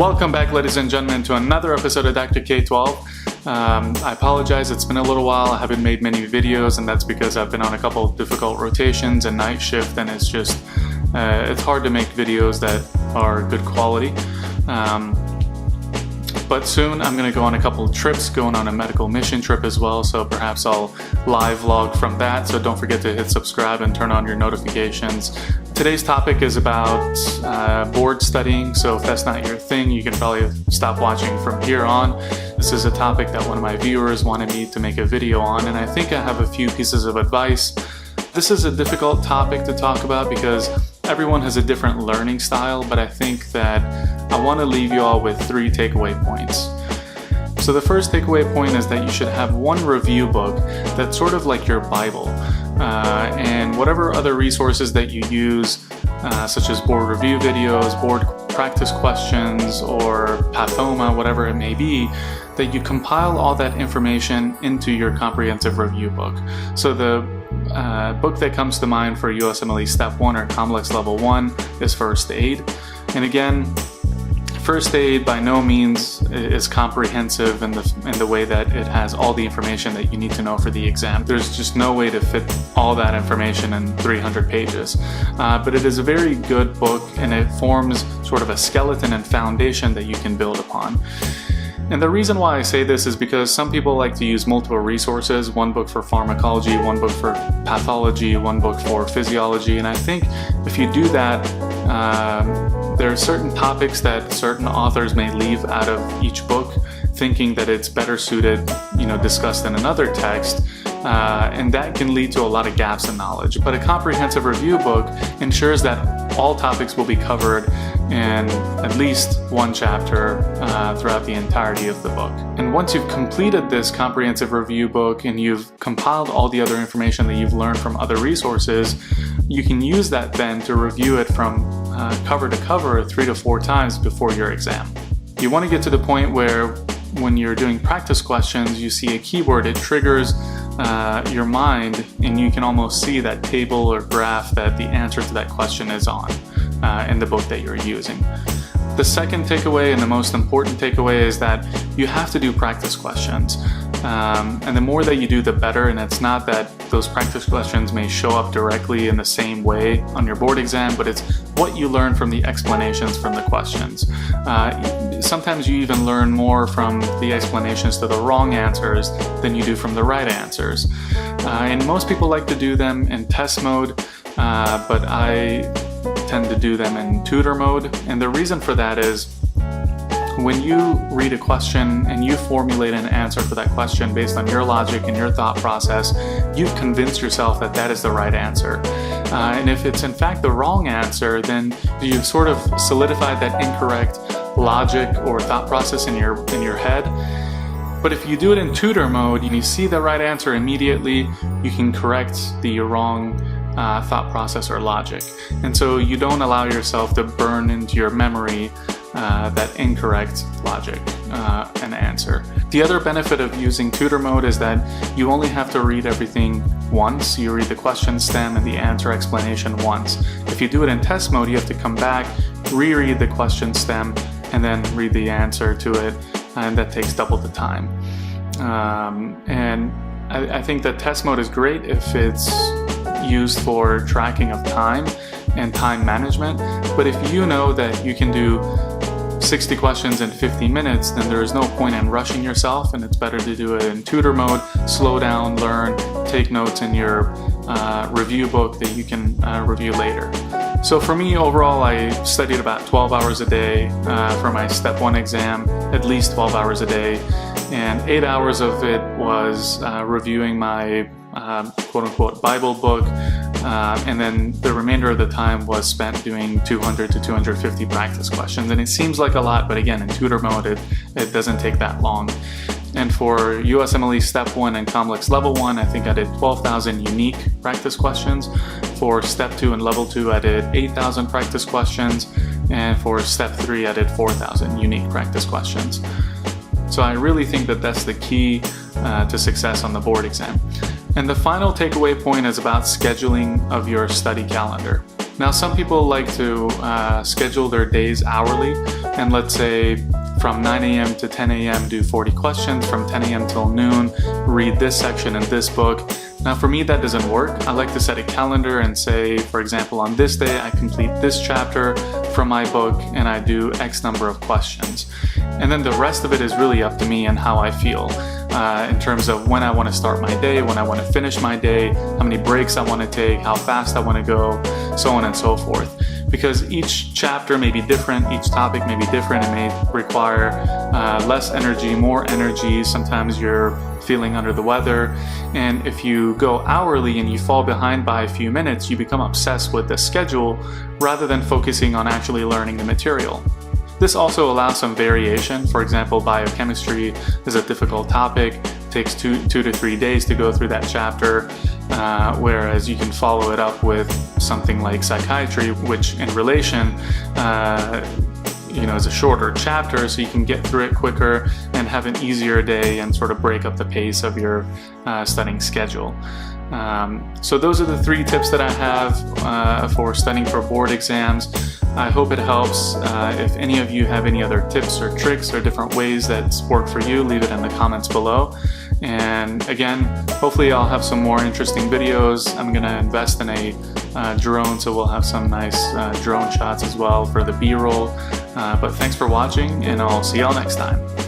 Welcome back, ladies and gentlemen, to another episode of Dr. K-12. I apologize, it's been a little while. I haven't made many videos, and that's because I've been on a couple of difficult rotations and night shift, and it's just, it's hard to make videos that are good quality. But soon I'm going to go on a couple of trips, going on a medical mission trip as well, so perhaps I'll live vlog from that. So don't forget to hit subscribe and turn on your notifications. Today's topic is about board studying, so if that's not your thing, you can probably stop watching from here on. This is a topic that one of my viewers wanted me to make a video on, and I think I have a few pieces of advice. This is a difficult topic to talk about because everyone has a different learning style, but I think that I want to leave you all with 3 takeaway points. So the first takeaway point is that you should have one review book that's sort of like your Bible. And whatever other resources that you use, such as board review videos, board practice questions, or Pathoma, whatever it may be, that you compile all that information into your comprehensive review book. So the book that comes to mind for USMLE Step 1 or COMLEX Level 1 is First Aid. And again, First Aid by no means is comprehensive in the way that it has all the information that you need to know for the exam. There's just no way to fit all that information in 300 pages. But it is a very good book, and it forms sort of a skeleton and foundation that you can build upon. And the reason why I say this is because some people like to use multiple resources, one book for pharmacology, one book for pathology, one book for physiology, and I think if you do that, there are certain topics that certain authors may leave out of each book, thinking that it's better suited, discussed in another text, and that can lead to a lot of gaps in knowledge. But a comprehensive review book ensures that all topics will be covered in at least one chapter throughout the entirety of the book. And once you've completed this comprehensive review book and you've compiled all the other information that you've learned from other resources, you can use that then to review it from cover to cover 3 to 4 times before your exam. You want to get to the point where when you're doing practice questions, you see a keyword, it triggers your mind, and you can almost see that table or graph that the answer to that question is on in the book that you're using. The second takeaway, and the most important takeaway, is that you have to do practice questions. And the more that you do, the better. And it's not that those practice questions may show up directly in the same way on your board exam, but it's what you learn from the explanations from the questions. Sometimes you even learn more from the explanations to the wrong answers than you do from the right answers. And most people like to do them in test mode, but I tend to do them in tutor mode. And the reason for that is when you read a question and you formulate an answer for that question based on your logic and your thought process, you've convinced yourself that that is the right answer. And if it's in fact the wrong answer, then you've sort of solidified that incorrect logic or thought process in your head. But if you do it in tutor mode and you see the right answer immediately, you can correct the wrong thought process or logic. And so you don't allow yourself to burn into your memory that incorrect logic and answer. The other benefit of using tutor mode is that you only have to read everything once. You read the question stem and the answer explanation once. If you do it in test mode, you have to come back, reread the question stem, and then read the answer to it, and that takes double the time. And I think that test mode is great if it's used for tracking of time and time management, but if you know that you can do 60 questions in 50 minutes, then there is no point in rushing yourself, and it's better to do it in tutor mode, slow down, learn, take notes in your review book that you can review later. So for me, overall, I studied about 12 hours a day for my Step 1 exam, at least 12 hours a day, and 8 hours of it was reviewing my quote-unquote Bible book, and then the remainder of the time was spent doing 200 to 250 practice questions. And it seems like a lot, but again, in tutor mode, it doesn't take that long. And for USMLE Step 1 and COMLEX Level 1, I think I did 12,000 unique practice questions. For Step 2 and Level 2, I did 8,000 practice questions. And for Step 3, I did 4,000 unique practice questions. So I really think that that's the key to success on the board exam. And the final takeaway point is about scheduling of your study calendar. Now, some people like to schedule their days hourly, and let's say from 9 a.m. to 10 a.m. do 40 questions, from 10 a.m. till noon read this section in this book. Now for me that doesn't work. I like to set a calendar and say, for example, on this day I complete this chapter from my book and I do X number of questions. And then the rest of it is really up to me and how I feel in terms of when I want to start my day, when I want to finish my day, how many breaks I want to take, how fast I want to go, so on and so forth. Because each chapter may be different, each topic may be different, it may require less energy, more energy, sometimes you're feeling under the weather, and if you go hourly and you fall behind by a few minutes, you become obsessed with the schedule rather than focusing on actually learning the material. This also allows some variation. For example, biochemistry is a difficult topic. It takes two to 3 days to go through that chapter, whereas you can follow it up with something like psychiatry, which in relation is a shorter chapter, so you can get through it quicker and have an easier day and sort of break up the pace of your studying schedule. So those are the 3 tips that I have for studying for board exams. I hope it helps. If any of you have any other tips or tricks or different ways that's worked for you, leave it in the comments below. And again, hopefully I'll have some more interesting videos. I'm going to invest in a drone, so we'll have some nice drone shots as well for the B-roll. But thanks for watching, and I'll see y'all next time.